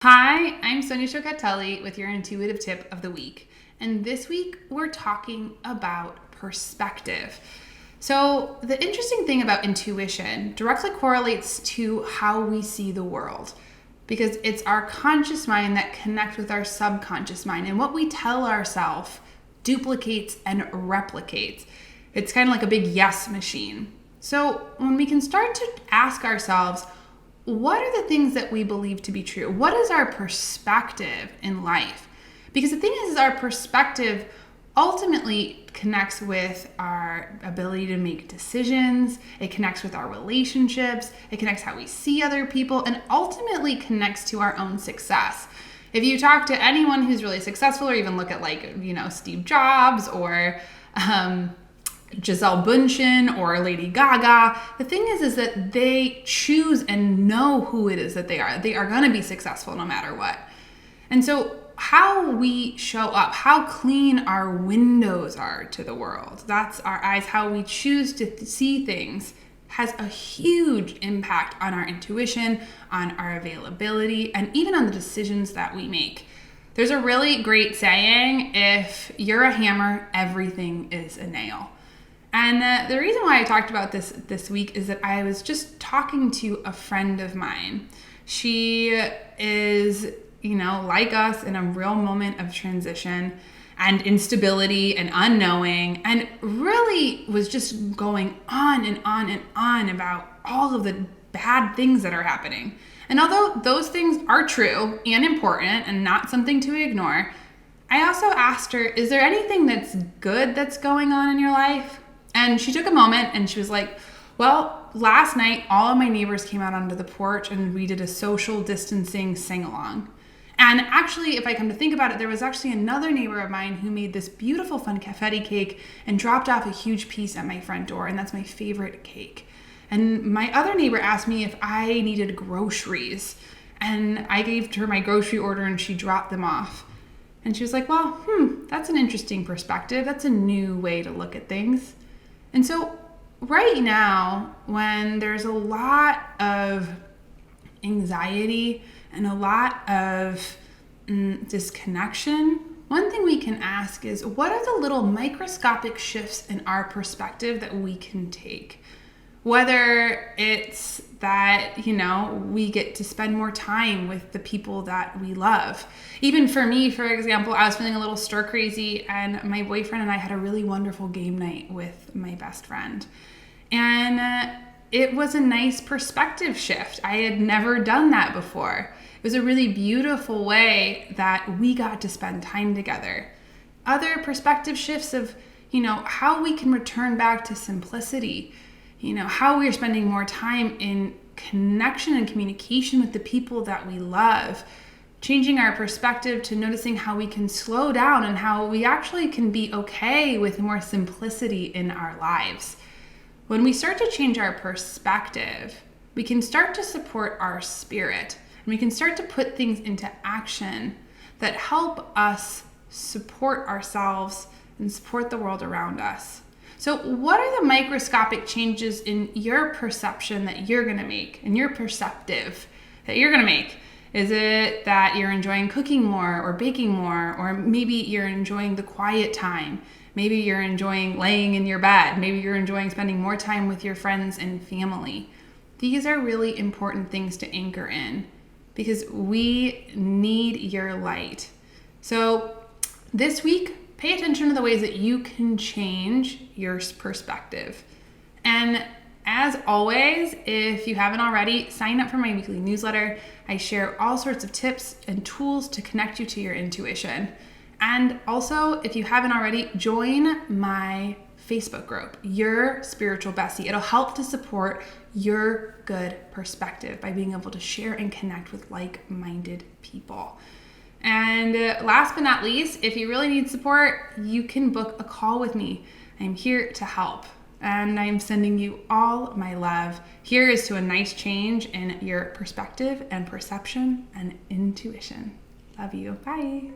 Hi, I'm Sonia Tully with your intuitive tip of the week. And this week we're talking about perspective. So, the interesting thing about intuition directly correlates to how we see the world because it's our conscious mind that connects with our subconscious mind, and what we tell ourselves duplicates and replicates. It's kind of like a big yes machine. So, when we can start to ask ourselves, what are the things that we believe to be true? What is our perspective in life? Because the thing is our perspective ultimately connects with our ability to make decisions. It connects with our relationships. It connects how we see other people, and ultimately connects to our own success. If you talk to anyone who's really successful, or even look at Steve Jobs or Gisele Bündchen or Lady Gaga, the thing is that they choose and know who it is that they are. They are going to be successful no matter what. And so how we show up, how clean our windows are to the world, that's our eyes, how we choose to see things, has a huge impact on our intuition, on our availability, and even on the decisions that we make. There's a really great saying, if you're a hammer, everything is a nail. And the reason why I talked about this week is that I was just talking to a friend of mine. She is, like us, in a real moment of transition and instability and unknowing, and really was just going on and on and on about all of the bad things that are happening. And although those things are true and important and not something to ignore, I also asked her, is there anything that's good that's going on in your life? And she took a moment and she was like, well, last night, all of my neighbors came out onto the porch and we did a social distancing sing-along. And actually, if I come to think about it, there was actually another neighbor of mine who made this beautiful fun confetti cake and dropped off a huge piece at my front door. And that's my favorite cake. And my other neighbor asked me if I needed groceries. And I gave her my grocery order and she dropped them off. And she was like, well, that's an interesting perspective. That's a new way to look at things. And so right now, when there's a lot of anxiety and a lot of disconnection, one thing we can ask is, what are the little microscopic shifts in our perspective that we can take? Whether it's that, we get to spend more time with the people that we love. Even for me, for example, I was feeling a little stir crazy and my boyfriend and I had a really wonderful game night with my best friend. And it was a nice perspective shift. I had never done that before. It was a really beautiful way that we got to spend time together. Other perspective shifts of, how we can return back to simplicity. How we're spending more time in connection and communication with the people that we love, changing our perspective to noticing how we can slow down and how we actually can be okay with more simplicity in our lives. When we start to change our perspective, we can start to support our spirit, and we can start to put things into action that help us support ourselves and support the world around us. So what are the microscopic changes in your perception that you're going to make, in your perceptive that you're going to make? Is it that you're enjoying cooking more or baking more, or maybe you're enjoying the quiet time? Maybe you're enjoying laying in your bed. Maybe you're enjoying spending more time with your friends and family. These are really important things to anchor in because we need your light. So this week, pay attention to the ways that you can change your perspective. And as always, if you haven't already, sign up for my weekly newsletter. I share all sorts of tips and tools to connect you to your intuition. And also, if you haven't already, join my Facebook group, Your Spiritual Bestie. It'll help to support your good perspective by being able to share and connect with like-minded people. And last but not least, if you really need support, you can book a call with me. I'm here to help. And I'm sending you all my love. Here is to a nice change in your perspective and perception and intuition. Love you. Bye.